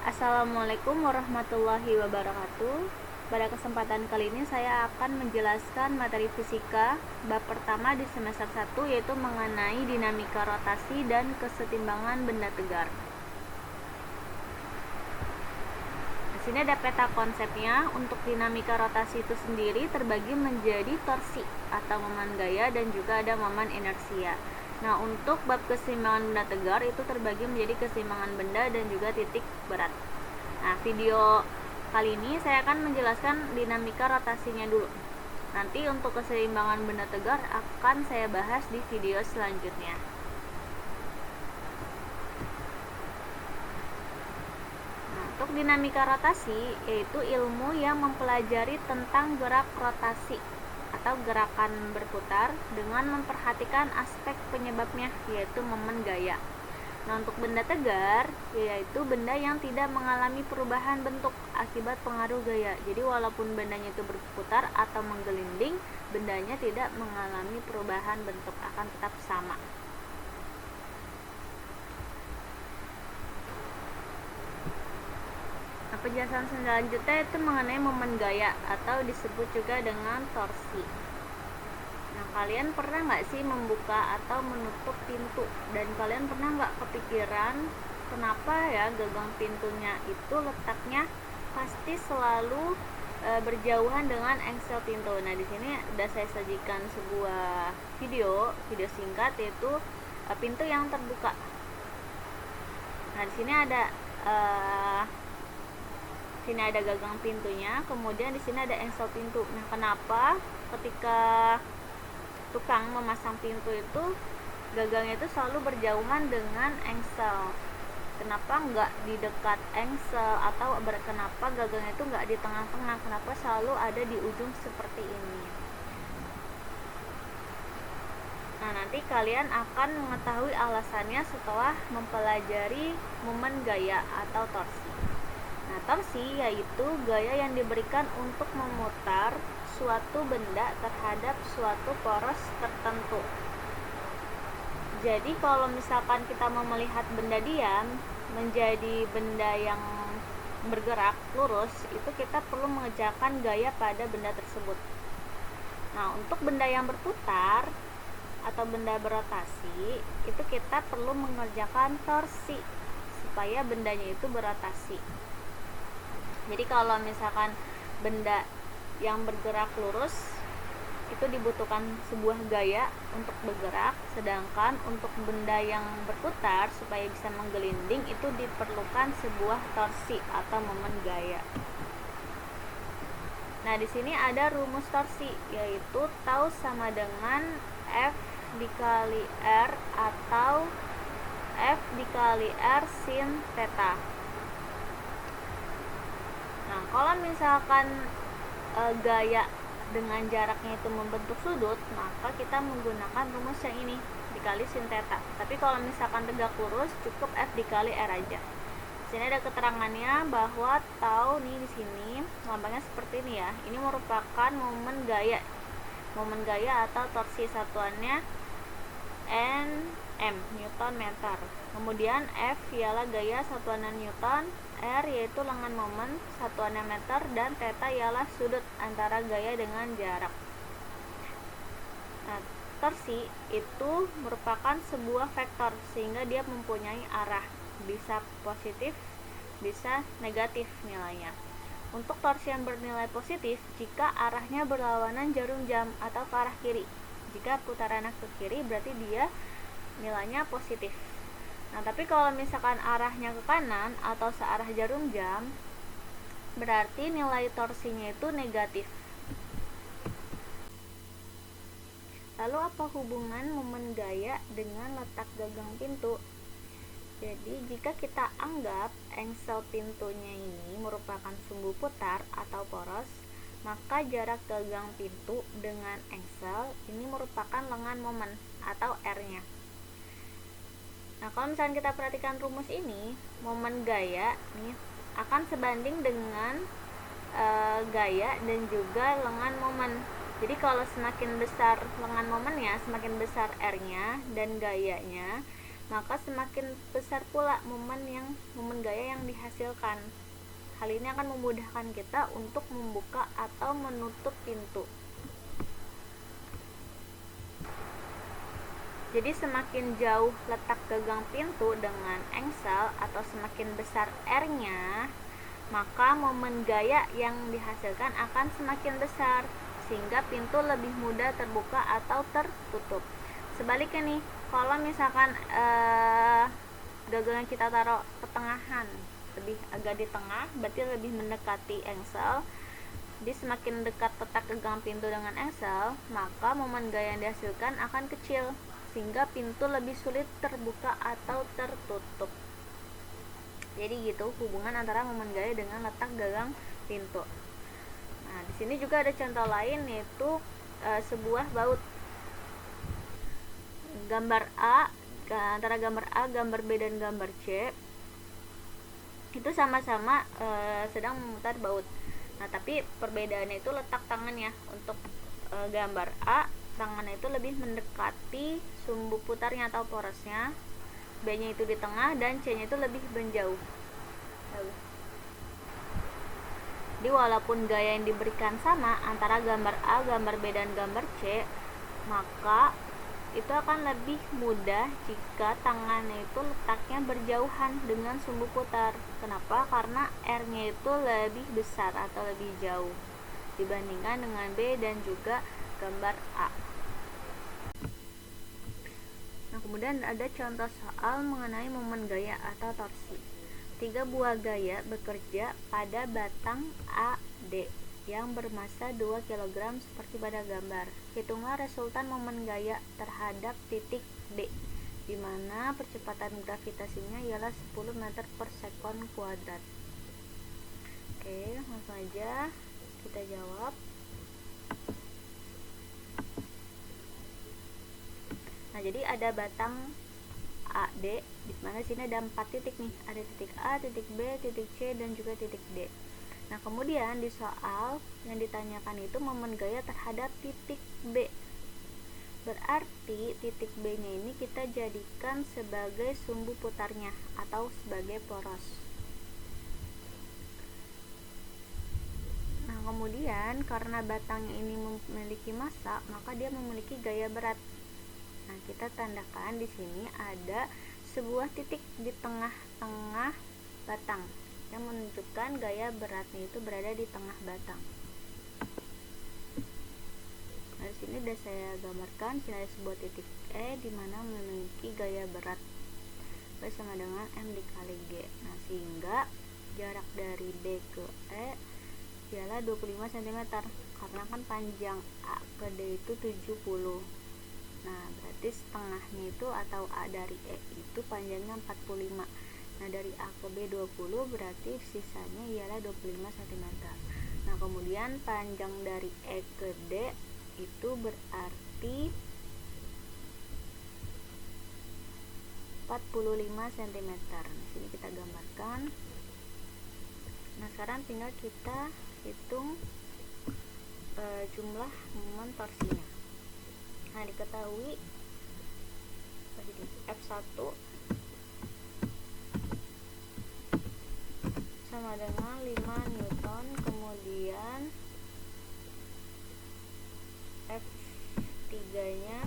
Assalamualaikum warahmatullahi wabarakatuh. Pada kesempatan kali ini saya akan menjelaskan materi fisika bab pertama di semester 1, yaitu mengenai dinamika rotasi dan kesetimbangan benda tegar. Di sini ada peta konsepnya. Untuk dinamika rotasi itu sendiri terbagi menjadi torsi atau momen gaya dan juga ada momen inersia. Nah, untuk bab keseimbangan benda tegar itu terbagi menjadi keseimbangan benda dan juga titik berat. Nah, video kali ini saya akan menjelaskan dinamika rotasinya dulu. Nanti untuk keseimbangan benda tegar akan saya bahas di video selanjutnya. Nah, untuk dinamika rotasi yaitu ilmu yang mempelajari tentang gerak rotasi atau gerakan berputar dengan memperhatikan aspek penyebabnya, yaitu momen gaya. Nah, untuk benda tegar yaitu benda yang tidak mengalami perubahan bentuk akibat pengaruh gaya. Jadi walaupun bendanya itu berputar atau menggelinding, bendanya tidak mengalami perubahan bentuk, akan tetap sama. Nah, penjelasan selanjutnya itu mengenai momen gaya atau disebut juga dengan torsi. Nah, kalian pernah nggak sih membuka atau menutup pintu? Dan kalian pernah nggak kepikiran kenapa ya gagang pintunya itu letaknya pasti selalu berjauhan dengan engsel pintu? Nah, di sini sudah saya sajikan sebuah video singkat, yaitu pintu yang terbuka. Nah, di sini ada gagang pintunya, kemudian di sini ada engsel pintu. Nah, kenapa ketika tukang memasang pintu itu gagangnya itu selalu berjauhan dengan engsel? Kenapa nggak di dekat engsel, atau kenapa gagangnya itu nggak di tengah-tengah? Kenapa selalu ada di ujung seperti ini? Nah, nanti kalian akan mengetahui alasannya setelah mempelajari momen gaya atau torsi. Nah, torsi yaitu gaya yang diberikan untuk memutar suatu benda terhadap suatu poros tertentu. Jadi kalau misalkan kita mau melihat benda diam menjadi benda yang bergerak lurus, itu kita perlu mengerjakan gaya pada benda tersebut. Nah, untuk benda yang berputar atau benda berotasi, itu kita perlu mengerjakan torsi supaya bendanya itu berotasi. Jadi kalau misalkan benda yang bergerak lurus itu dibutuhkan sebuah gaya untuk bergerak, sedangkan untuk benda yang berputar supaya bisa menggelinding itu diperlukan sebuah torsi atau momen gaya. Nah, di sini ada rumus torsi, yaitu tau sama dengan F dikali R atau F dikali R sin theta. Nah, kalau misalkan gaya dengan jaraknya itu membentuk sudut, maka kita menggunakan rumus yang ini, dikali sin theta. Tapi kalau misalkan tegak lurus, cukup F dikali R aja. Di sini ada keterangannya bahwa tau nih di sini lambangnya seperti ini ya. Ini merupakan momen gaya. Momen gaya atau torsi, satuannya Nm, Newton meter. Kemudian F ialah gaya, satuannya Newton, R yaitu lengan momen, satuannya meter, dan theta ialah sudut antara gaya dengan jarak. Nah, torsi itu merupakan sebuah vektor sehingga dia mempunyai arah, bisa positif, bisa negatif nilainya. Untuk torsi yang bernilai positif jika arahnya berlawanan jarum jam atau ke arah kiri. Jika putarannya ke kiri berarti dia nilainya positif. Nah, tapi kalau misalkan arahnya ke kanan atau searah jarum jam, berarti nilai torsinya itu negatif. Lalu apa hubungan momen gaya dengan letak gagang pintu? Jadi jika kita anggap engsel pintunya ini merupakan sumbu putar atau poros, maka jarak gagang pintu dengan engsel ini merupakan lengan momen atau R-nya. Nah, kalau misalnya kita perhatikan rumus ini, momen gaya nih akan sebanding dengan gaya dan juga lengan momen. Jadi kalau semakin besar lengan momennya, semakin besar R-nya dan gayanya, maka semakin besar pula momen momen gaya yang dihasilkan. Hal ini akan memudahkan kita untuk membuka atau menutup pintu. Jadi semakin jauh letak gagang pintu dengan engsel atau semakin besar R-nya, maka momen gaya yang dihasilkan akan semakin besar, sehingga pintu lebih mudah terbuka atau tertutup. Sebaliknya nih, kalau misalkan gagang yang kita taruh pertengahan, lebih agak di tengah, berarti lebih mendekati engsel. Jadi semakin dekat letak gagang pintu dengan engsel, maka momen gaya yang dihasilkan akan kecil, sehingga pintu lebih sulit terbuka atau tertutup. Jadi gitu hubungan antara momen gaya dengan letak gagang pintu. Nah, di sini juga ada contoh lain, yaitu sebuah baut. Gambar A, antara gambar A, gambar B dan gambar C itu sama-sama sedang memutar baut. Nah, tapi perbedaannya itu letak tangannya. Untuk gambar A, tangannya itu lebih mendekati sumbu putarnya atau porosnya, B-nya itu di tengah, dan C-nya itu lebih menjauh. Jadi walaupun gaya yang diberikan sama antara gambar A, gambar B, dan gambar C, maka itu akan lebih mudah jika tangannya itu letaknya berjauhan dengan sumbu putar. Kenapa? Karena R-nya itu lebih besar atau lebih jauh dibandingkan dengan B dan juga gambar A. Nah, kemudian ada contoh soal mengenai momen gaya atau torsi. 3 buah gaya bekerja pada batang AD yang bermasa 2 kg seperti pada gambar. Hitunglah resultan momen gaya terhadap titik B, di mana percepatan gravitasinya ialah 10 meter per sekon kuadrat. Oke, langsung aja kita jawab. Nah, jadi ada batang AD, di mana sini ada 4 titik nih. Ada titik A, titik B, titik C, dan juga titik D. Nah, kemudian di soal yang ditanyakan itu momen gaya terhadap titik B. Berarti titik B-nya ini kita jadikan sebagai sumbu putarnya atau sebagai poros. Nah, kemudian karena batangnya ini memiliki massa, maka dia memiliki gaya berat. Nah, kita tandakan di sini ada sebuah titik di tengah-tengah batang yang menunjukkan gaya beratnya itu berada di tengah batang. Nah, di sini sudah saya gambarkan, sini ada sebuah titik E di mana memiliki gaya berat B sama dengan M dikali G. Nah, sehingga jarak dari B ke E ialah 25 cm, karena kan panjang A ke D itu 70. Nah, berarti setengahnya itu atau A dari E itu panjangnya 45. Nah, dari A ke B 20, berarti sisanya ialah 25 cm. Nah, kemudian panjang dari E ke D itu berarti 45 cm. Di sini kita gambarkan. Nah, sekarang tinggal kita hitung jumlah momen torsinya. Nah, diketahui F1 sama dengan 5 Newton, kemudian F3 nya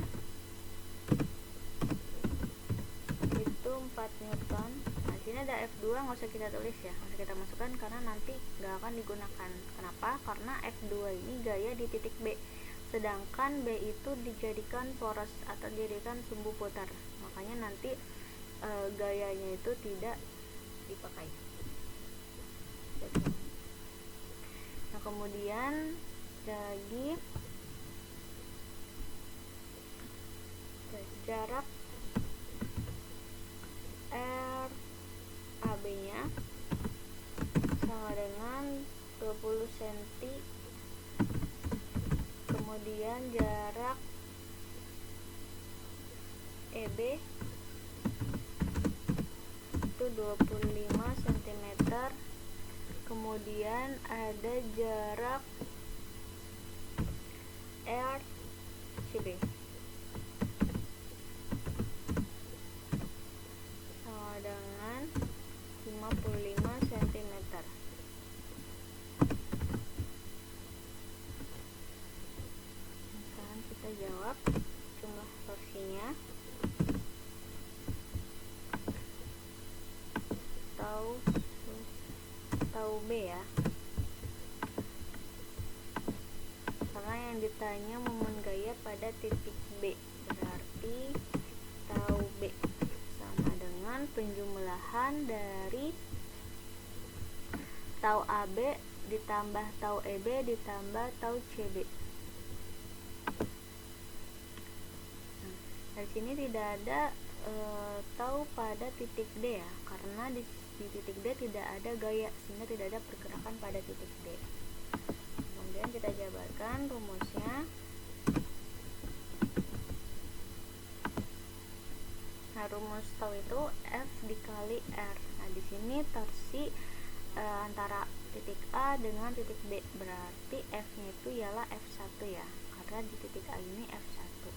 itu 4 Newton. Nah, sini ada F2, nggak usah kita tulis ya, nggak usah kita masukkan karena nanti nggak akan digunakan. Kenapa? Karena F2 ini gaya di titik B, sedangkan B itu dijadikan poros atau dijadikan sumbu putar, makanya nanti gayanya itu tidak dipakai. Nah, kemudian lagi jarak RAB nya sama dengan 20 cm, kemudian jarak EB itu 25 cm, kemudian ada jarak RCB sama dengan 50 atau B ya, karena yang ditanya momen gaya pada titik B, berarti tau B sama dengan penjumlahan dari tau AB ditambah tau EB ditambah tau CB. Nah, dari sini tidak ada tau pada titik D ya, karena di titik D tidak ada gaya, sehingga tidak ada pergerakan pada titik D. Kemudian kita jabarkan rumusnya. Nah, rumus tau itu F dikali R. Nah, di sini torsi antara titik A dengan titik B, berarti F-nya itu ialah F1 ya, karena di titik A ini F1.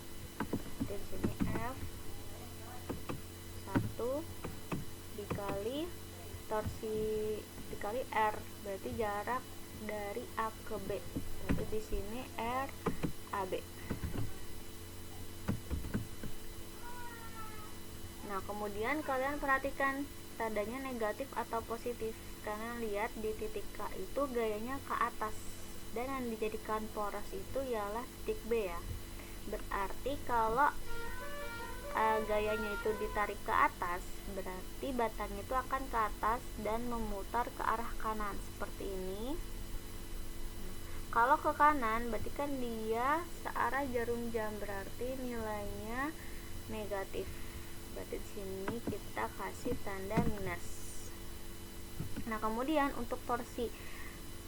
Jadi di sini F1 dikali torsi dikali R, berarti jarak dari A ke B, berarti di sini R AB. Nah, kemudian kalian perhatikan tandanya negatif atau positif. Kalian lihat di titik K itu gayanya ke atas, dan yang dijadikan poros itu ialah titik B ya. Berarti kalau gayanya itu ditarik ke atas, berarti batang itu akan ke atas dan memutar ke arah kanan seperti ini. Kalau ke kanan berarti kan dia searah jarum jam, berarti nilainya negatif. Berarti di sini kita kasih tanda minus. Nah, kemudian untuk torsi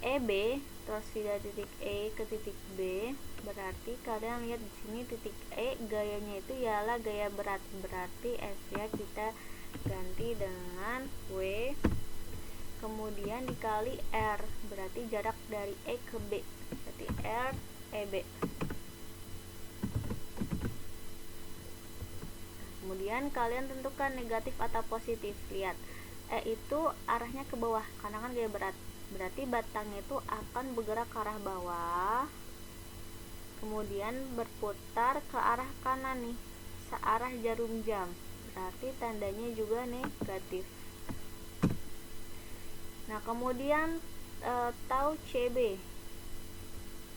EB, torsi dari titik E ke titik B, berarti kalian lihat di sini titik E gayanya itu ialah gaya berat, berarti F nya kita ganti dengan W, kemudian dikali R, berarti jarak dari E ke B, berarti R EB. Kemudian kalian tentukan negatif atau positif. Lihat, E itu arahnya ke bawah karena kan gaya berat, berarti batangnya itu akan bergerak ke arah bawah, kemudian berputar ke arah kanan nih, searah jarum jam, berarti tandanya juga negatif. Nah, kemudian tau CB,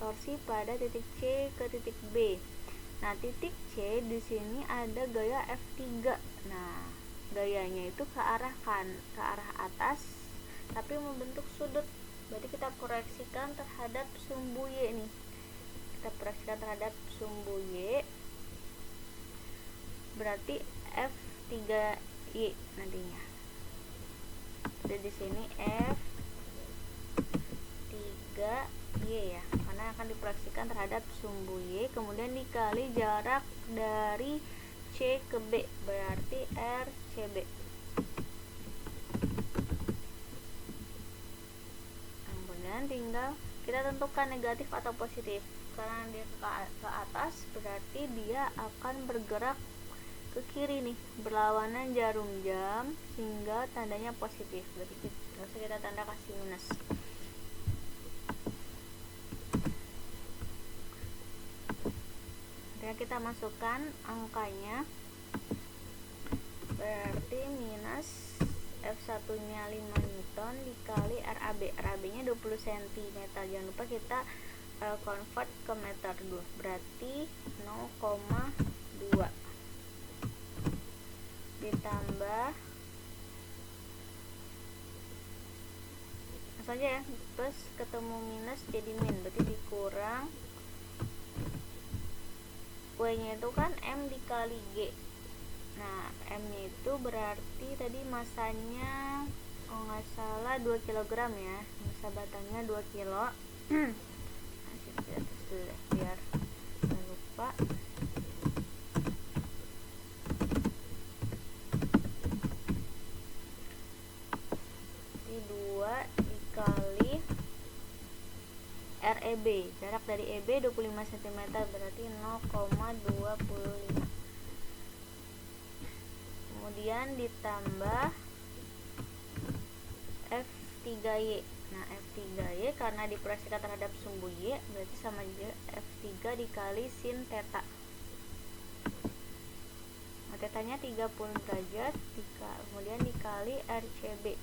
torsi pada titik C ke titik B. Nah, titik C di sini ada gaya F3. Nah, gayanya itu ke arah atas, tapi membentuk sudut. Berarti kita proyeksikan terhadap sumbu Y nih. Kita proyeksikan terhadap sumbu Y. Berarti F3Y nantinya. Jadi di sini F3Y ya, karena akan diproyeksikan terhadap sumbu Y, kemudian dikali jarak dari C ke B, berarti RCB. Kemudian tinggal kita tentukan negatif atau positif. Karena dia ke atas, berarti dia akan bergerak ke kiri nih, berlawanan jarum jam, sehingga tandanya positif. Berarti kita tanda kasih minus. Kita masukkan angkanya, berarti minus F1 nya 5 Newton dikali RAB, RAB nya 20 cm. Jangan lupa kita convert ke meter dulu, berarti 0,2 ditambah saja ya, plus ketemu minus jadi min, berarti dikurang W nya itu kan M dikali G. Nah, M nya itu berarti tadi masanya kalau nggak salah 2 kg ya, masa batangnya 2 kilo. Masih di atas dulu deh, biar nggak lupa. Jadi 2 dikali REB, jarak dari EB 25 cm, berarti 0,25. Kemudian ditambah F3Y. Nah, F3Y karena diproyeksikan terhadap sumbu Y, berarti sama juga F3 dikali sin theta. Nah, tetanya 30 derajat, kemudian dikali RCB.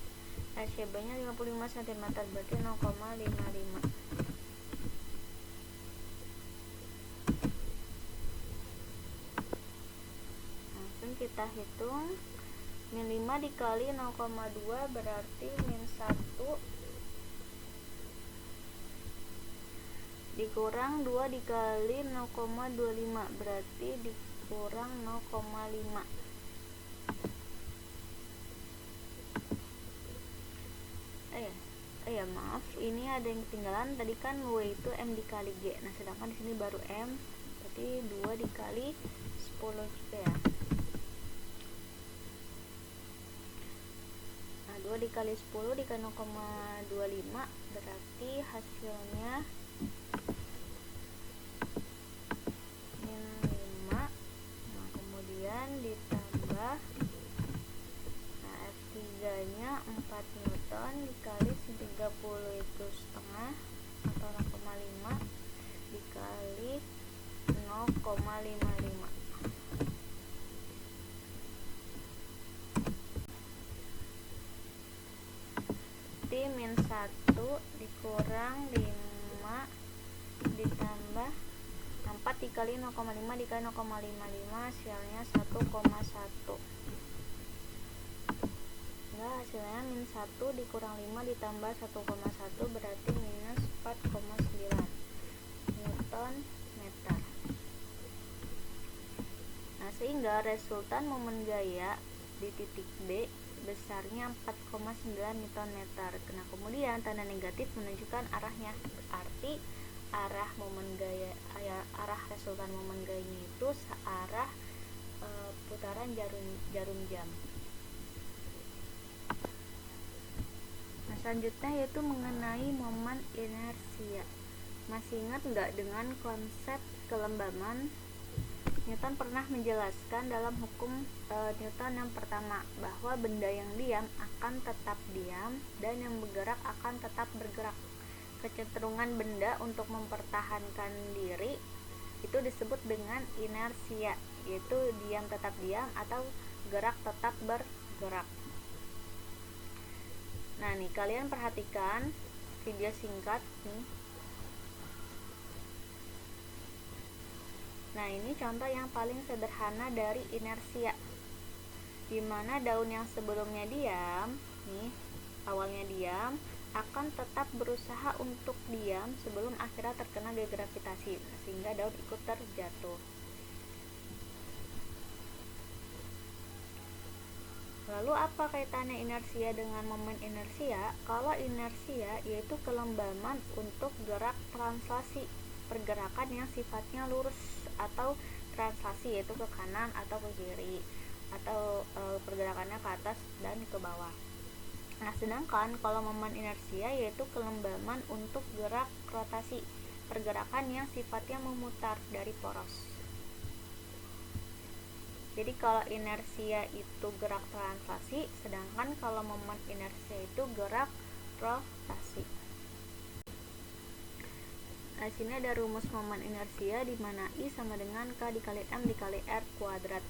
SCB nya 55 cm, berarti 0,55. Langsung kita hitung, min 5 dikali 0,2 berarti min 1 dikurang 2 dikali 0,25 berarti dikurang 0,5. Maaf, ini ada yang ketinggalan. Tadi kan W itu M dikali G. Nah, sedangkan di sini baru M, berarti 2 dikali 10 juga ya. Nah, 2 dikali 10 dikali 0,25 berarti hasilnya min 5. Nah, kemudian ditambah, nah, F3 nya 4 Newton dikali 30 itu setengah atau 0,5 dikali 0,55. Min 1 dikurang 5 ditambah 4 dikali 0,5 dikali 0,55 hasilnya 1,1. Hasilnya min 1 dikurang 5 ditambah 1,1 berarti minus 4,9 Newton meter. Nah, sehingga resultan momen gaya di titik B besarnya 4,9 Newton meter. Nah, kemudian tanda negatif menunjukkan arahnya, berarti arah momen gaya, arah resultan momen gayanya itu searah putaran jarum jam. Nah, selanjutnya yaitu mengenai momen inersia. Masih ingat nggak dengan konsep kelembaban? Newton pernah menjelaskan dalam hukum Newton yang pertama bahwa benda yang diam akan tetap diam dan yang bergerak akan tetap bergerak. Kecenderungan benda untuk mempertahankan diri itu disebut dengan inersia, yaitu diam tetap diam atau gerak tetap bergerak. Nah, nih kalian perhatikan video singkat nih. Nah, ini contoh yang paling sederhana dari inersia, dimana daun yang sebelumnya diam, nih awalnya diam, akan tetap berusaha untuk diam sebelum akhirnya terkena gaya gravitasi, sehingga daun ikut terjatuh. Lalu apa kaitannya inersia dengan momen inersia? Kalau inersia yaitu kelembaban untuk gerak translasi, pergerakan yang sifatnya lurus atau translasi yaitu ke kanan atau ke kiri, atau pergerakannya ke atas dan ke bawah. Nah, sedangkan kalau momen inersia yaitu kelembaban untuk gerak rotasi, pergerakan yang sifatnya memutar dari poros. Jadi kalau inersia itu gerak translasi, sedangkan kalau momen inersia itu gerak rotasi. Nah, sini ada rumus momen inersia di mana I sama dengan K dikali M dikali R kuadrat.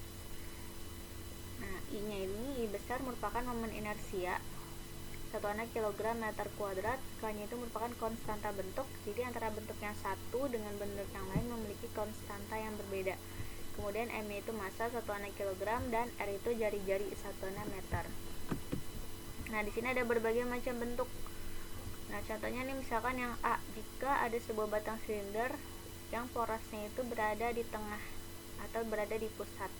Nah, I-nya ini, I besar merupakan momen inersia, satuannya kilogram meter kuadrat. K-nya itu merupakan konstanta bentuk, jadi antara bentuk yang satu dengan bentuk yang lain memiliki konstanta yang berbeda. Kemudian M itu massa, satuannya kilogram, dan R itu jari-jari, satuannya meter. Nah, di sini ada berbagai macam bentuk. Nah, contohnya nih misalkan yang A, jika ada sebuah batang silinder yang porosnya itu berada di tengah atau berada di pusat,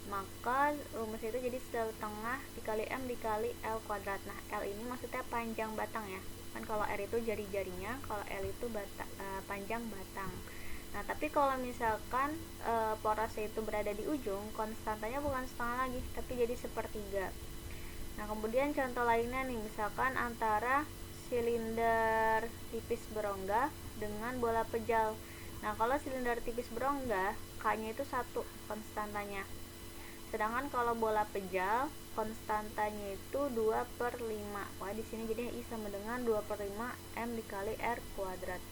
maka rumus itu jadi setengah dikali M dikali L kuadrat. Nah, L ini maksudnya panjang batang ya, kan kalau R itu jari-jarinya, kalau L itu panjang batang. Nah, tapi kalau misalkan porosnya itu berada di ujung, konstantanya bukan setengah lagi, tapi jadi sepertiga. Nah, kemudian contoh lainnya nih, misalkan antara silinder tipis berongga dengan bola pejal. Nah, kalau silinder tipis berongga, K-nya itu 1 konstantanya. Sedangkan kalau bola pejal, konstantanya itu 2/5. Wah, di sini jadinya I sama dengan 2/5 M dikali R kuadrat.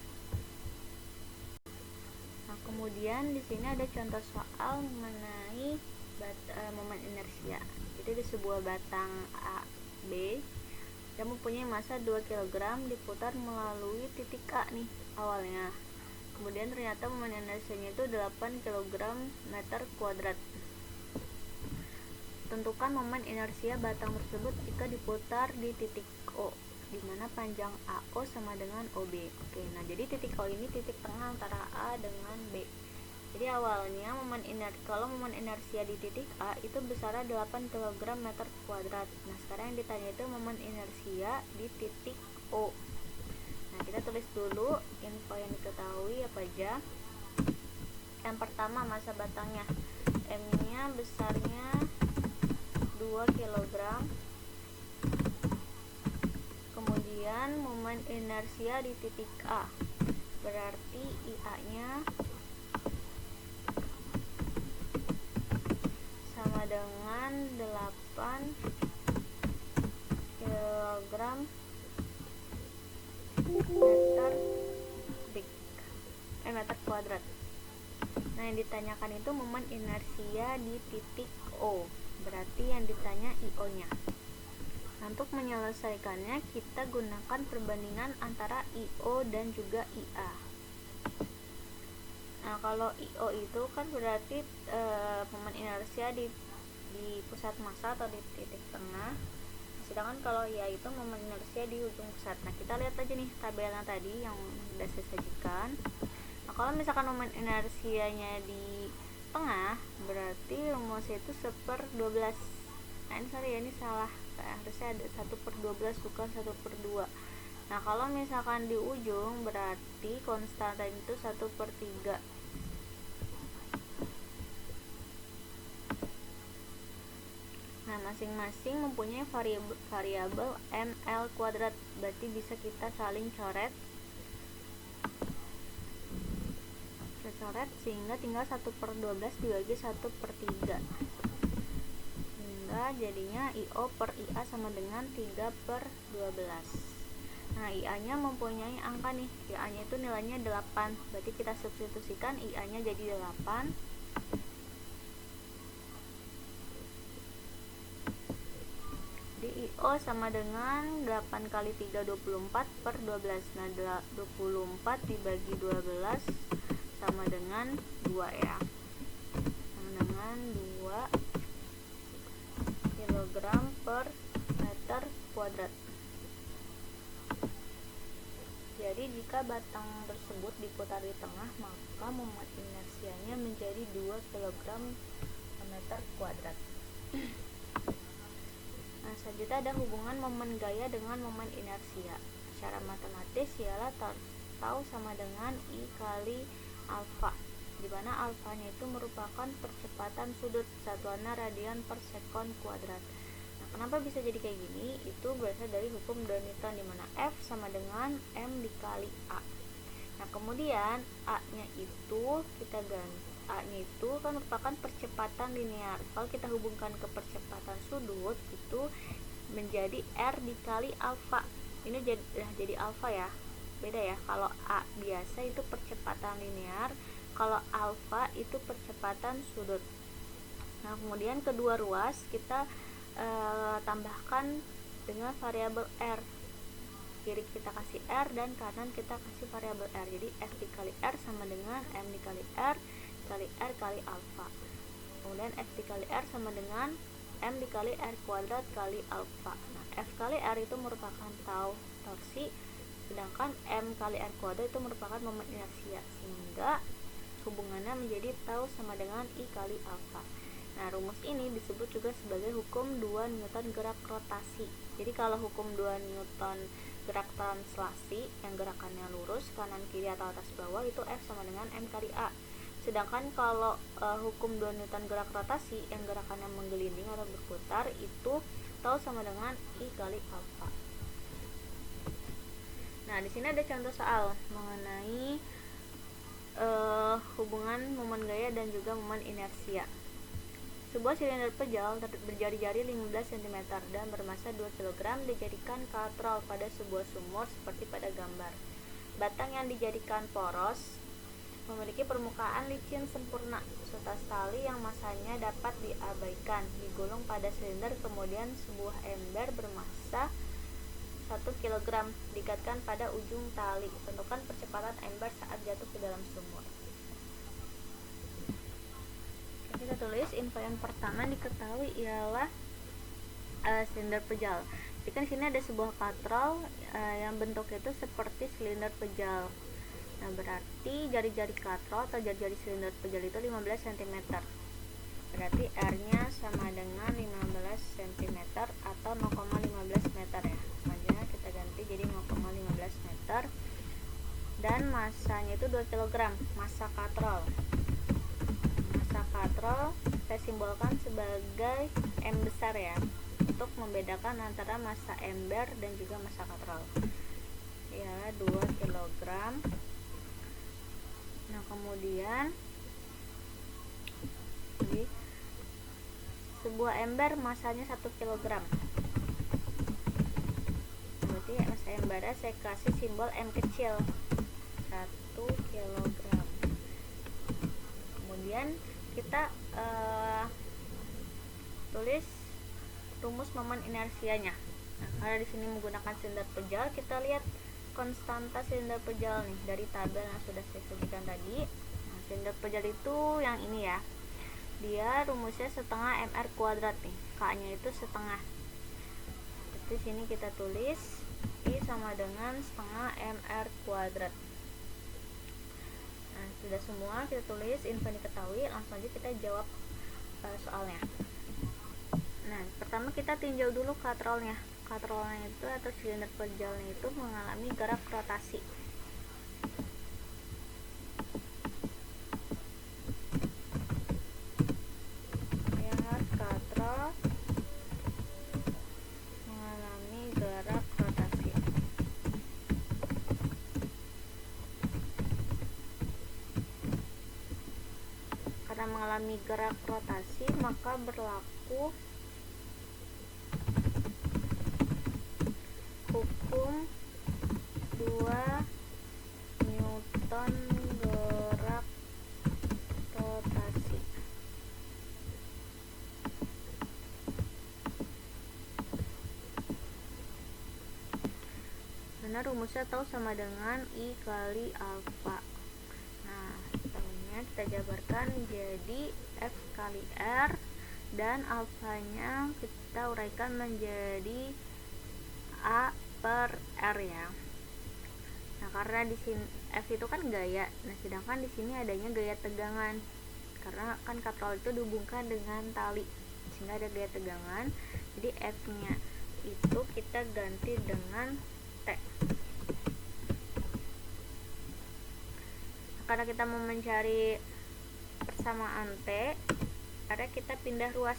Nah, kemudian di sini ada contoh soal mengenai momen inersia. Jadi di sebuah batang A, B, yang mempunyai massa 2 kg diputar melalui titik A nih awalnya. Kemudian ternyata momen inersianya itu 8 kg meter kuadrat. Tentukan momen inersia batang tersebut jika diputar di titik O, di mana panjang AO sama dengan OB. Oke, nah jadi titik O ini titik tengah antara A dengan B. Jadi awalnya kalau momen inersia di titik A itu besarnya 8 kg meter kuadrat. Nah, sekarang yang ditanya itu momen inersia di titik O. Nah, kita tulis dulu info yang diketahui apa aja. Yang pertama, massa batangnya. M-nya besarnya 2 kg. Kemudian momen inersia di titik A. Berarti IA-nya sama dengan 8 kg meter kuadrat. Nah, yang ditanyakan itu momen inersia di titik O. Berarti yang ditanya IO-nya. Untuk menyelesaikannya kita gunakan perbandingan antara IO dan juga IA. Nah, kalau IO itu kan berarti momen inersia di pusat massa atau di titik tengah. Sedangkan kalau IA itu momen inersia di ujung pusat. Nah, kita lihat aja nih tabelnya tadi yang sudah saya sajikan. Nah, kalau misalkan momen inersianya di tengah, berarti rumusnya itu 1/12. Nah, ini salah. Harusnya ada 1/12 bukan 1/2. Nah, kalau misalkan di ujung berarti konstanta itu 1/3. Nah, masing-masing mempunyai variabel ml kuadrat. Berarti bisa kita saling coret sehingga tinggal 1/12 dibagi 1/3. Sehingga jadinya IO per IA sama dengan 3/12. Nah, IA-nya mempunyai angka nih. IA-nya itu nilainya 8. Berarti kita substitusikan IA-nya jadi 8. Di IO sama dengan 8 kali 3 24/12. Nah, 24 dibagi 12 sama dengan 2 ya. Sama dengan 2 kg per meter kuadrat. Jadi jika batang tersebut diputar di tengah, maka momen inersianya menjadi 2 kg per meter kuadrat. Nah, selanjutnya ada hubungan momen gaya dengan momen inersia. Secara matematis ialah tau sama dengan I kali alfa, di mana alfanya itu merupakan percepatan sudut, satuannya radian per sekon kuadrat. Nah, kenapa bisa jadi kayak gini? Itu berasal dari hukum Newton, di mana F sama dengan M dikali A. Nah, kemudian A-nya itu kita ganti. A-nya itu kan merupakan percepatan linear. Kalau kita hubungkan ke percepatan sudut, itu menjadi R dikali alfa. Ini jadi alfa ya. Beda ya, kalau A biasa itu percepatan linear, kalau alfa itu percepatan sudut. Nah, kemudian kedua ruas kita tambahkan dengan variabel R. Kiri kita kasih R dan kanan kita kasih variabel R. Jadi F dikali R sama dengan M dikali R kali R kali alfa. Kemudian F dikali R sama dengan M dikali R kuadrat kali alfa. Nah, F kali R itu merupakan tau torsi, sedangkan M kali R kuadrat itu merupakan momen inersia, sehingga hubungannya menjadi tau sama dengan I kali alfa. Nah, rumus ini disebut juga sebagai hukum 2 Newton gerak rotasi. Jadi kalau hukum 2 Newton gerak translasi yang gerakannya lurus kanan kiri atau atas bawah, itu F sama dengan M kali A. Sedangkan kalau hukum 2 Newton gerak rotasi yang gerakannya menggelinding atau berputar, itu tau sama dengan I kali alfa. Nah, di sini ada contoh soal mengenai hubungan momen gaya dan juga momen inersia. Sebuah silinder pejal berjari-jari 15 cm dan bermassa 2 kg dijadikan katrol pada sebuah sumur seperti pada gambar. Batang yang dijadikan poros memiliki permukaan licin sempurna serta tali yang massanya dapat diabaikan digulung pada silinder, kemudian sebuah ember bermassa 1 kg diikatkan pada ujung tali. Tentukan percepatan ember saat jatuh ke dalam sumur. Kita tulis info yang pertama diketahui ialah silinder pejal. Jadi kan sini ada sebuah katrol yang bentuknya itu seperti silinder pejal. Nah, berarti jari-jari katrol atau jari-jari silinder pejal itu 15 cm. Berarti R-nya sama dengan 15 cm atau 0,15 meter ya. Selanjutnya kita ganti jadi 0,15 meter. Dan masanya itu 2 kg, massa katrol. Massa katrol saya simbolkan sebagai M besar ya, untuk membedakan antara massa ember dan juga massa katrol. Ya, 2 kg. Nah, kemudian jadi, sebuah ember masanya 1 kg. Berarti massa embernya saya kasih simbol M kecil, 1 kg. Kemudian kita tulis rumus momen inersianya. Nah, karena di sini menggunakan silinder pejal, kita lihat konstanta silinder pejal nih dari tabel yang sudah saya sebutkan tadi. Nah, silinder pejal itu yang ini ya. Dia rumusnya setengah mr kuadrat nih. K-nya itu setengah. Jadi sini kita tulis I sama dengan setengah mr kuadrat. Nah, sudah semua kita tulis info yang diketahui, langsung aja kita jawab soalnya. Nah, pertama kita tinjau dulu katrolnya. Katrolnya itu atau silinder pejalnya itu mengalami gerak rotasi. Lihat, katrol mengalami gerak rotasi. Karena mengalami gerak rotasi, maka berlaku hukum 2 Newton gerak rotasi. Karena rumusnya tahu sama dengan I kali alfa. Nah, tahunya kita jabarkan jadi F kali R, dan alfanya kita uraikan menjadi A per R ya. Nah, karena di sini F itu kan gaya. Nah, sedangkan di sini adanya gaya tegangan. Karena kan katrol itu dihubungkan dengan tali, sehingga ada gaya tegangan. Jadi F-nya itu kita ganti dengan T. Nah, karena kita mau mencari persamaan T, karena kita pindah ruas.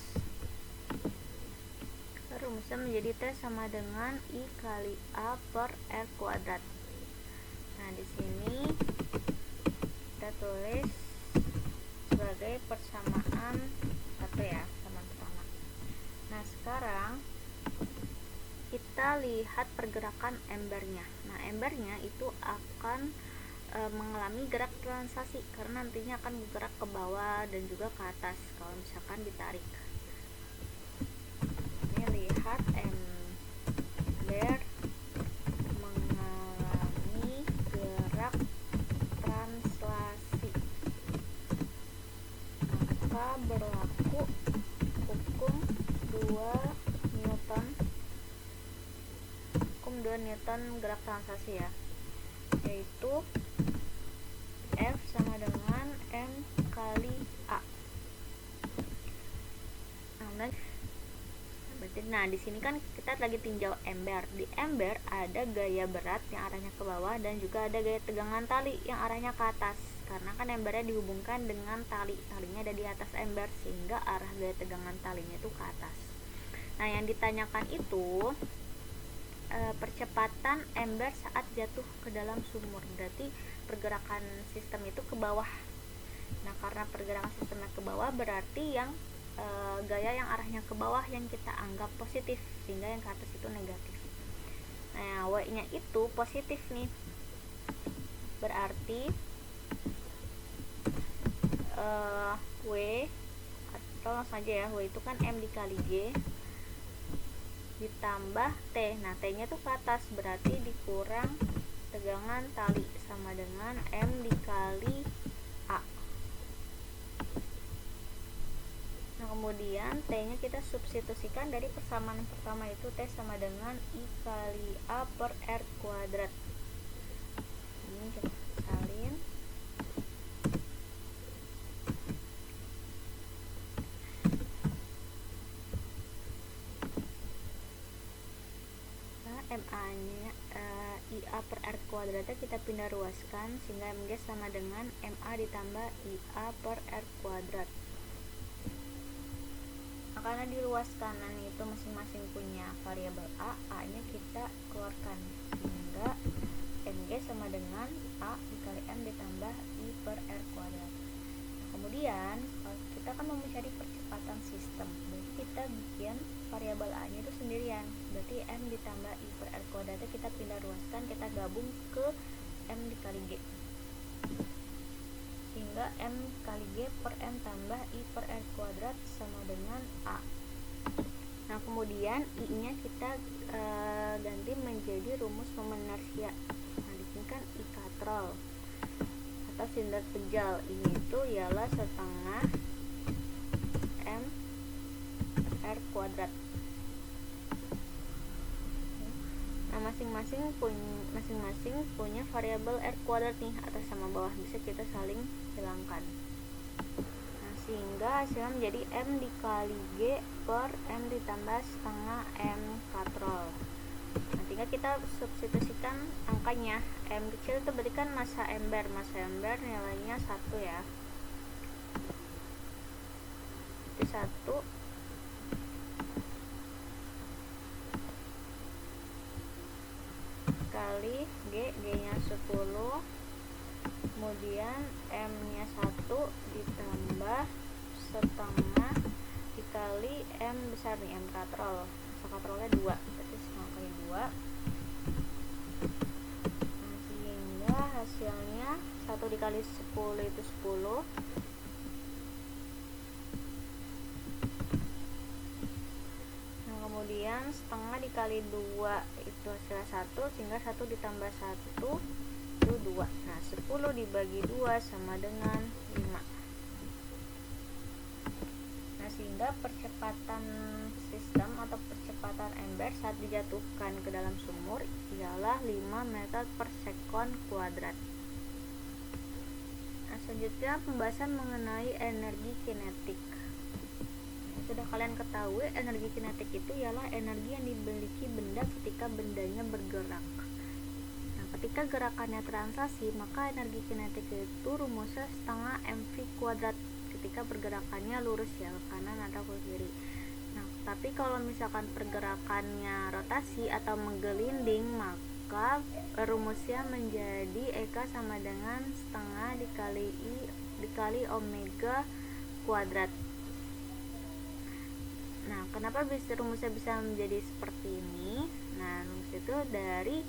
Rumusnya menjadi T sama dengan I kali A per R kuadrat. Nah, di sini kita tulis sebagai persamaan satu ya, persamaan pertama. Nah, sekarang kita lihat pergerakan embernya. Nah, embernya itu akan mengalami gerak translasi karena nantinya akan bergerak ke bawah dan juga ke atas kalau misalkan ditarik. Lihat, ember mengalami gerak translasi, maka berlaku hukum 2 Newton gerak translasi ya, yaitu F sama dengan M kali A. Nah, di sini kan kita lagi tinjau ember. Di ember ada gaya berat yang arahnya ke bawah dan juga ada gaya tegangan tali yang arahnya ke atas. Karena kan embernya dihubungkan dengan tali, talinya ada di atas ember sehingga arah gaya tegangan talinya itu ke atas. Nah, yang ditanyakan itu percepatan ember saat jatuh ke dalam sumur. Berarti pergerakan sistem itu ke bawah. Nah, karena pergerakan sistemnya ke bawah berarti yang gaya yang arahnya ke bawah yang kita anggap positif, sehingga yang ke atas itu negatif. Nah, W-nya itu positif nih. Berarti W, atau langsung aja ya, W itu kan M dikali G. ditambah T. Nah, T-nya tuh ke atas, berarti dikurang tegangan tali sama dengan M dikali A. Nah, kemudian T-nya kita substitusikan dari persamaan pertama, itu T sama dengan I kali A per R kuadrat. Ini kita salin. MA-nya IA per R kuadratnya kita pindah ruaskan sehingga MG sama dengan MA ditambah IA per R kuadrat. Nah, karena di ruas kanan itu masing-masing punya variabel A, A-nya kita keluarkan sehingga MG sama dengan A dikali M ditambah I per R kuadrat. Nah, kemudian kita kan mau mencari percepatan sistem, berarti kita bikin variabel A-nya itu sendirian, berarti M ditambah I per R kuadratnya kita pindah ruaskan, kita gabung ke M dikali G sehingga M kali G per M tambah I per R kuadrat sama dengan A. Nah, kemudian I-nya kita ganti menjadi rumus momen inersia. Nah, di sini kan I katrol atau silinder pejal, ini itu ialah setengah M R kuadrat. Nah, masing-masing punya variabel R kuadrat nih, atas sama bawah, bisa kita saling hilangkan. Nah, sehingga hasilnya menjadi M dikali G per M ditambah setengah M katrol. Nah, tinggal kita substitusikan angkanya. M kecil itu berarti kan massa ember nilainya 1 ya. Itu 1 kali G-nya 10, kemudian M-nya 1 ditambah setengah dikali M besar nih, M katrol. Massa katrolnya 2, berarti setengah kali 2. Nah, sehingga hasilnya 1 dikali 10 itu 10. Kemudian setengah dikali 2 itu hasilnya 1, sehingga 1 ditambah 1 itu 2. Nah, 10 dibagi 2 sama dengan 5. Nah, sehingga percepatan sistem atau percepatan ember saat dijatuhkan ke dalam sumur ialah 5 meter per sekon kuadrat. Nah, selanjutnya pembahasan mengenai energi kinetik. Sudah kalian ketahui, energi kinetik itu ialah energi yang dimiliki benda ketika bendanya bergerak. Nah, ketika gerakannya translasi, maka energi kinetik itu rumusnya setengah mv kuadrat ketika pergerakannya lurus ya, ke kanan atau ke kiri. Nah, tapi kalau misalkan pergerakannya rotasi atau menggelinding, maka rumusnya menjadi EK sama dengan setengah dikali I dikali omega kuadrat. Nah, kenapa rumusnya bisa menjadi seperti ini? Nah, rumus itu dari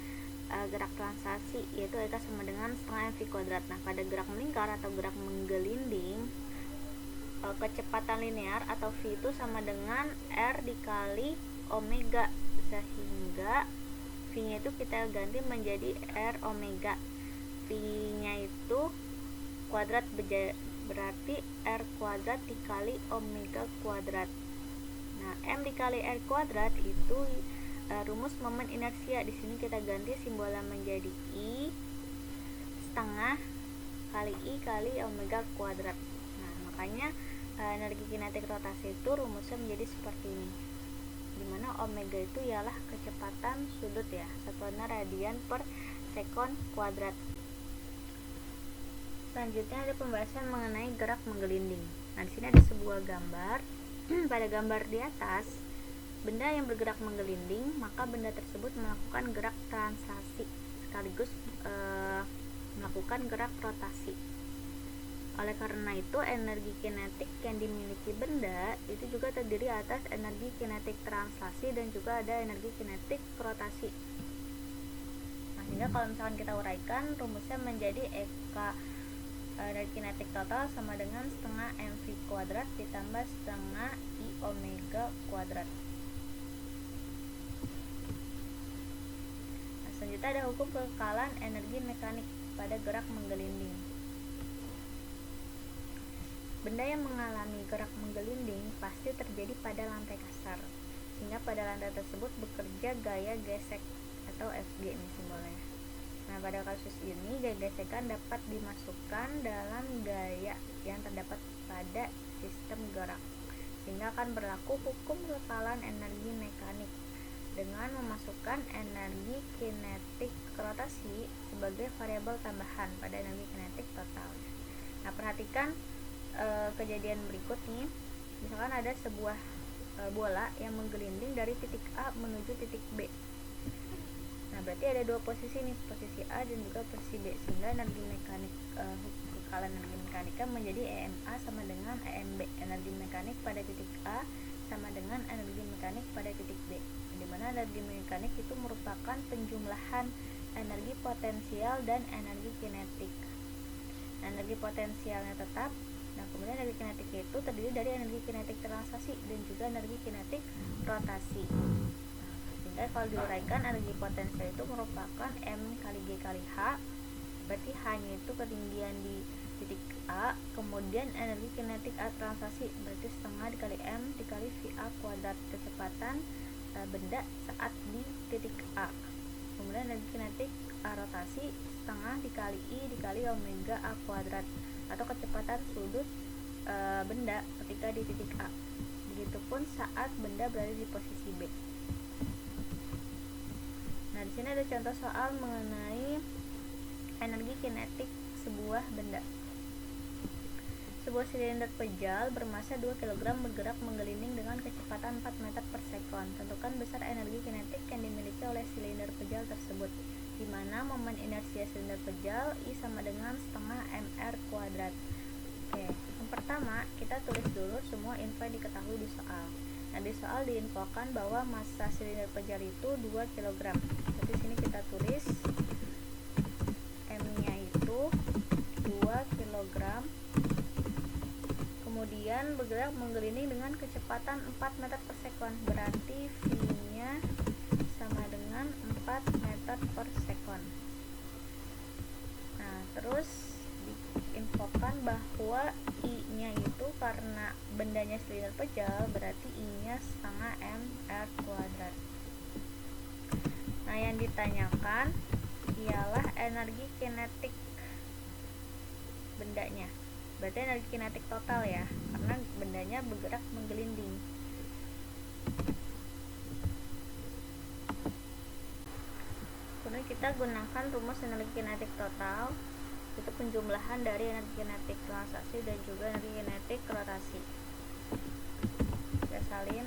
gerak translasi, yaitu EK sama dengan setengah mv kuadrat. Nah, pada gerak melingkar atau gerak menggelinding, kecepatan linear atau V itu sama dengan R dikali omega, sehingga V-nya itu kita ganti menjadi R omega. V-nya itu kuadrat, berarti R kuadrat dikali omega kuadrat. Nah, M dikali R kuadrat itu rumus momen inersia. Di sini kita ganti simbolnya menjadi I setengah kali I kali omega kuadrat. Nah, makanya energi kinetik rotasi itu rumusnya menjadi seperti ini, dimana omega itu ialah kecepatan sudut ya, satuannya radian per sekon kuadrat. Selanjutnya ada pembahasan mengenai gerak menggelinding. Nah, di sini ada sebuah gambar. Pada gambar di atas, benda yang bergerak menggelinding, maka benda tersebut melakukan gerak translasi sekaligus melakukan gerak rotasi. Oleh karena itu, energi kinetik yang dimiliki benda itu juga terdiri atas energi kinetik translasi dan juga ada energi kinetik rotasi. Nah, sehingga kalau misalkan kita uraikan, rumusnya menjadi EK energi kinetik total sama dengan setengah mv kuadrat ditambah setengah I omega kuadrat. kita ada hukum kekekalan energi mekanik pada gerak menggelinding. Benda yang mengalami gerak menggelinding pasti terjadi pada lantai kasar, sehingga pada lantai tersebut bekerja gaya gesek atau FG ini simbolnya. Nah, pada kasus ini gaya gesekan dapat dimasukkan dalam gaya yang terdapat pada sistem gerak, sehingga akan berlaku hukum kekekalan energi mekanik dengan memasukkan energi kinetik rotasi sebagai variabel tambahan pada energi kinetik total. Nah, perhatikan kejadian berikut nih. Misalkan ada sebuah bola yang menggelinding dari titik A menuju titik B. Nah, berarti ada dua posisi nih, posisi A dan juga posisi B, sehingga energi mekanik kekekalan energi mekanika menjadi EMA sama dengan EMB. Energi mekanik pada titik A sama dengan energi mekanik pada titik B, di mana energi mekanik itu merupakan penjumlahan energi potensial dan energi kinetik. Energi potensialnya tetap. Nah, kemudian energi kinetik itu terdiri dari energi kinetik translasi dan juga energi kinetik rotasi. Nah, sehingga kalau diuraikan, energi potensial itu merupakan M kali G kali H. Berarti H-nya itu ketinggian di titik A, kemudian energi kinetik A translasi berarti setengah dikali M dikali VA kuadrat, kecepatan benda saat di titik A. Kemudian energi kinetik A rotasi setengah dikali I dikali omega A kuadrat, atau kecepatan sudut benda ketika di titik A. Begitupun saat benda berada di posisi B. Nah, di sini ada contoh soal mengenai energi kinetik sebuah benda. Sebuah silinder pejal bermasa 2 kg bergerak menggelinding dengan kecepatan 4 meter per sekon. Tentukan besar energi kinetik yang dimiliki oleh silinder pejal tersebut, di mana momen inersia silinder pejal I sama dengan setengah mr kuadrat. Oke, yang pertama kita tulis dulu semua info yang diketahui di soal. Nah, di soal diinfokan bahwa massa silinder pejal itu 2 kg. Jadi sini kita tulis M-nya itu 2 kg. Kemudian bergerak menggelinding dengan kecepatan 4 meter per sekon, berarti V-nya sama dengan 4 meter per sekon. Nah, terus diinfokan bahwa I-nya itu karena bendanya silinder pejal, berarti I-nya setengah mr kuadrat. Nah, yang ditanyakan ialah energi kinetik bendanya. Berarti energi kinetik total ya, karena bendanya bergerak menggelinding. Kemudian kita gunakan rumus energi kinetik total, itu penjumlahan dari energi kinetik translasi dan juga energi kinetik rotasi. Kita salin.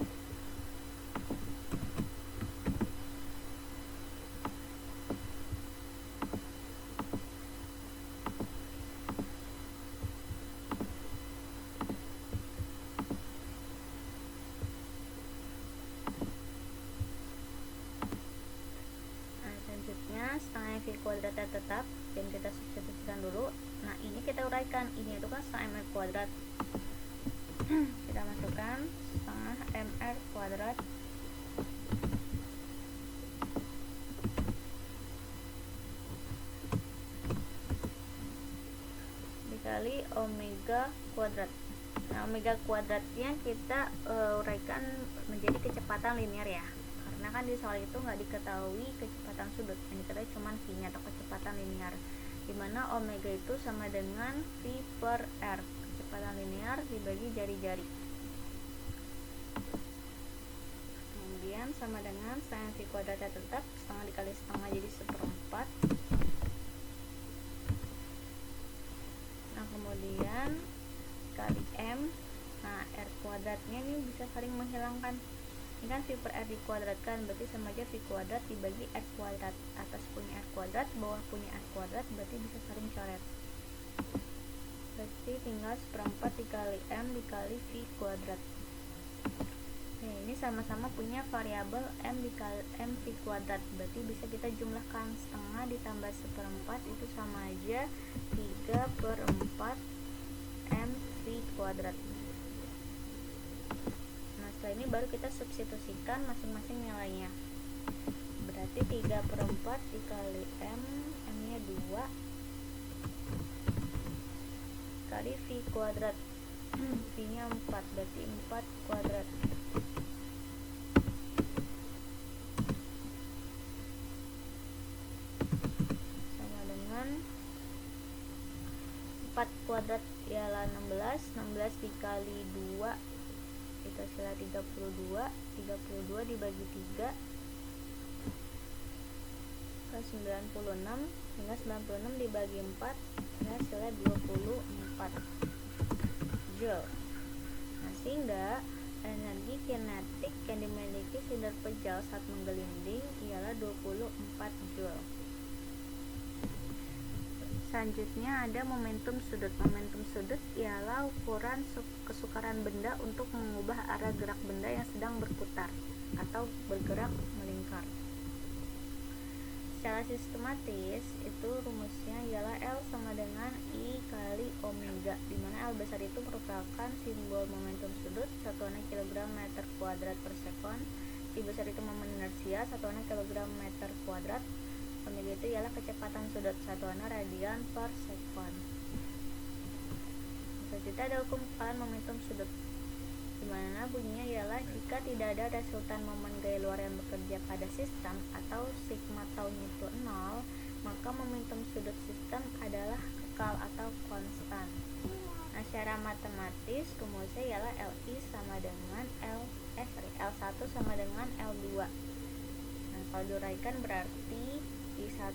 Setengah V kuadratnya tetap dan kita substitusikan dulu. Nah, ini kita uraikan, ini itu kan setengah mr kuadrat. Kita masukkan setengah mr kuadrat dikali omega kuadrat. Nah, omega kuadratnya kita uraikan menjadi kecepatan linear ya, karena kan di soal itu nggak diketahui kecepatan sudut, yang diketahui cuma V-nya atau kecepatan linear, dimana omega itu sama dengan V per R, kecepatan linear dibagi jari-jari. Kemudian sama dengan setengah V kuadratnya tetap, setengah dikali setengah jadi 1/4. Nah, kemudian kali M. Nah, R kuadratnya ini bisa saling menghilangkan. Ini kan V per R dikuadratkan, berarti sama aja V kuadrat dibagi R kuadrat. Atas punya R kuadrat, bawah punya R kuadrat, berarti bisa saling coret. Berarti tinggal 1/4 dikali M dikali V kuadrat. Oke, ini sama-sama punya variabel M dikali M V kuadrat, berarti bisa kita jumlahkan, setengah ditambah 1/4 itu sama aja 3/4 M V kuadrat. Nah, setelah ini baru kita substitusikan masing-masing nilainya. Berarti berarti 3/4 dikali M, M nya 2 kali V kuadrat, V nya 4, berarti 4 kuadrat sama dengan 4 kuadrat ialah 16, 16 dikali 2 itu hasilnya 32, 32 dibagi 3 ke 96, hingga 96 dibagi 4 ini hasilnya 24 Joule. Nah, sehingga energi kinetik yang dimiliki sinar pejal saat menggelinding ialah 24 Joule. Selanjutnya ada momentum sudut. Momentum sudut ialah ukuran kesukaran benda untuk mengubah arah gerak benda yang sedang berputar atau bergerak melingkar. Secara sistematis itu rumusnya ialah L sama dengan I kali omega, di mana L besar itu merupakan simbol momentum sudut, satuannya kilogram meter kuadrat per sekon. I besar itu momen inersia, satuannya kilogram meter kuadrat. Omega itu ialah kecepatan sudut, satuannya radian per sekon. Selanjutnya ada hukum kekalahan momentum sudut, dimana bunyinya ialah jika tidak ada resultan momen gaya luar yang bekerja pada sistem atau sigma taunya itu 0, maka momentum sudut sistem adalah kekal atau konstan. Nah, secara matematis rumusnya ialah Li sama dengan L1 sama dengan L2. Nah, kalau diuraikan berarti I1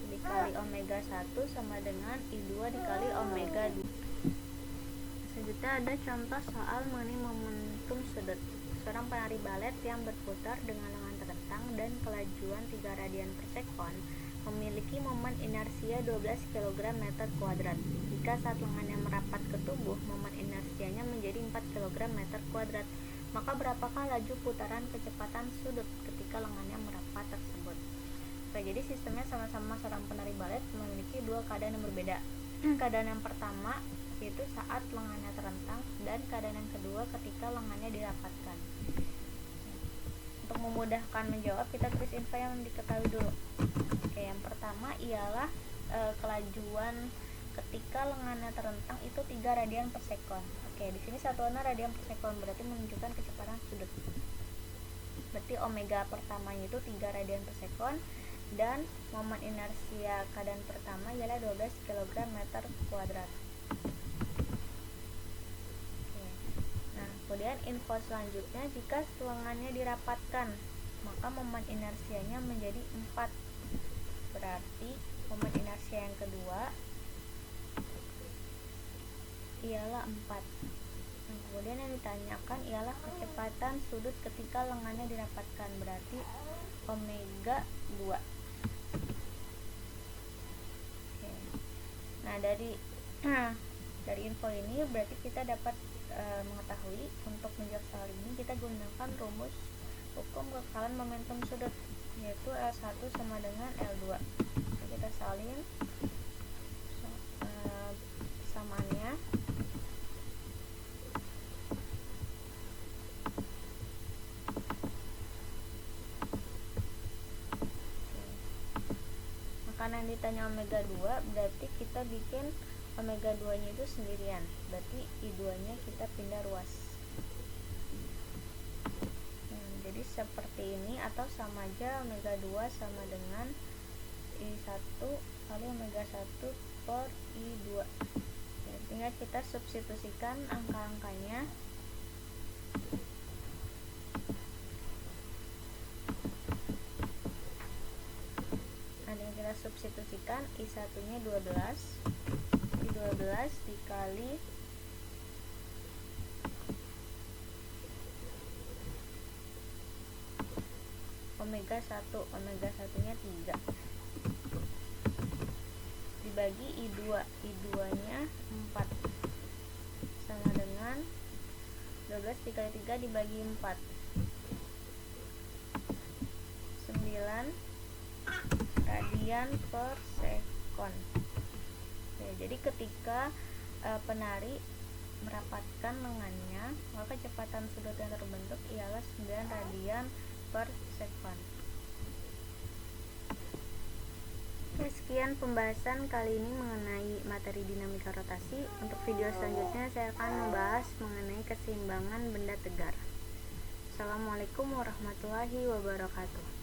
dikali omega 1 sama dengan I2 dikali omega 2. Selanjutnya ada contoh soal mengenai momentum sudut. Seorang penari balet yang berputar dengan lengan terentang dan kelajuan 3 radian per sekon memiliki momen inersia 12 kg meter kuadrat. Jika saat lengannya merapat ke tubuh, momen inersianya menjadi 4 kg meter kuadrat, maka berapakah laju putaran kecepatan sudut ketika lengannya merapat tersebut? Oke, jadi sistemnya sama-sama seorang penari balet memiliki dua keadaan yang berbeda. Keadaan yang pertama yaitu saat lengannya terentang, dan keadaan yang kedua ketika lengannya dirapatkan. Untuk memudahkan menjawab, kita tulis info yang diketahui dulu. Oke, yang pertama ialah kelajuan ketika lengannya terentang itu 3 radian per sekon. Oke, di sini satuannya radian per sekon, berarti menunjukkan kecepatan sudut. Berarti omega pertamanya itu 3 radian per sekon, dan momen inersia keadaan pertama ialah 12 kg meter kuadrat. Oke. Nah, kemudian info selanjutnya, jika lengannya dirapatkan, maka momen inersianya menjadi 4. Berarti momen inersia yang kedua ialah 4. Nah, kemudian yang ditanyakan ialah kecepatan sudut ketika lengannya dirapatkan, berarti omega 2. Oke. Nah, dari info ini berarti kita dapat mengetahui untuk menjawab soal ini kita gunakan rumus hukum kekalahan momentum sudut, yaitu L1 sama dengan L2. Nah, kita salin samaannya. Karena yang ditanya omega 2, berarti kita bikin omega 2 nya itu sendirian, berarti I2 nya kita pindah ruas. Jadi seperti ini, atau sama aja omega 2 sama dengan I1 kali omega 1 per I2. Tinggal kita substitusikan angka-angkanya. Kita substitusikan I1 nya 12, I12 dikali omega 1, omega 1 nya 3 dibagi I2, I2 nya 4 sama dengan 12 dikali 3 dibagi 4, 9 radian per sekon. Oke, jadi ketika penari merapatkan lengannya, maka kecepatan sudut yang terbentuk ialah 9 radian per sekon. Sekian pembahasan kali ini mengenai materi dinamika rotasi. Untuk video selanjutnya saya akan membahas mengenai keseimbangan benda tegar. Assalamualaikum warahmatullahi wabarakatuh.